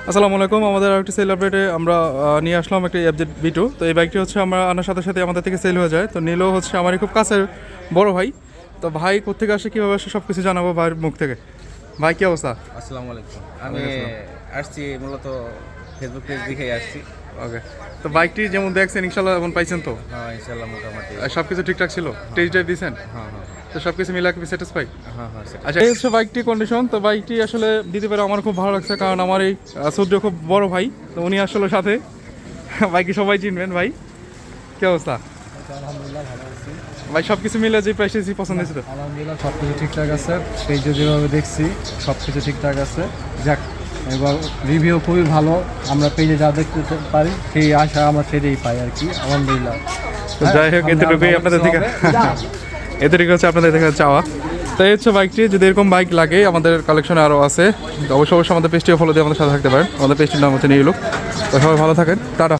আসসালামু আলাইকুম। আমাদের আরেকটি সেল আপডেটে আমরা নিয়ে আসলাম একটি এফজেড V2। তো এই বাইকটি হচ্ছে আমরা আনার সাথে সাথে আমাদের থেকে সেল হয়ে যায়। তো নীলও হচ্ছে আমারই খুব কাছের বড় ভাই। তো ভাই কোত্থেকে আসে, কীভাবে আসে, সব কিছু জানাবো ভাইয়ের মুখ থেকে। ভাই কী অবস্থা? আসসালামু আলাইকুম। আমি আসছি মূলত ফেসবুক পেজ দেখেই আসছি। ওকে। তো বাইকটি যেমন দেখছেন ইনশাল্লাহ এমন পাইছেন তো? হ্যাঁ, ইনশাল্লাহ মোটামুটি। সব কিছু ঠিকঠাক ছিল? টেস্ট ড্রাইভ দিয়েছেন? হ্যাঁ হ্যাঁ তো সব কিছু মিলে কি স্যাটিসফাই? হ্যাঁ হ্যাঁ সেটা। আচ্ছা, এই হচ্ছে বাইকটি কন্ডিশন। তো বাইকটি আসলে দিতে পারে আমার খুব ভালো লাগছে, কারণ আমার এই সূর্য খুব বড় ভাই। তো উনি আসলে সাথে বাইকটি সবাই চিনবেন। ভাই কী অবস্থা? আলহামদুলিল্লাহ ভালো আছি। ভাই সব কিছু মিলে যে প্রাইস পছন্দ হয়েছে তো? আলহামদুলিল্লাহ সব কিছু ঠিকঠাক আছে, পেজে যেভাবে দেখছি সব কিছু ঠিকঠাক আছে। যাক, এবার রিভিউ খুবই ভালো। আমরা পেজে যা দেখতে পারি সেই আশা আমরা সেটাই পাই আর কি, আলহামদুলিল্লাহ। তো যাই হোক, এতটুকুই আপনাদের থেকে এতটুকু হচ্ছে আপনাদের থেকে চাওয়া। তো এই হচ্ছে বাইকটি। যদি এরকম বাইক লাগে আমাদের কালেকশনে আরও আছে, তো অবশ্যই আমাদের পেজটিও ফলো দিয়ে আমাদের সাথে থাকতে পারেন। আমাদের পেজটির নাম হচ্ছে নিউ লুক। তো সবাই ভালো থাকেন, টাটা।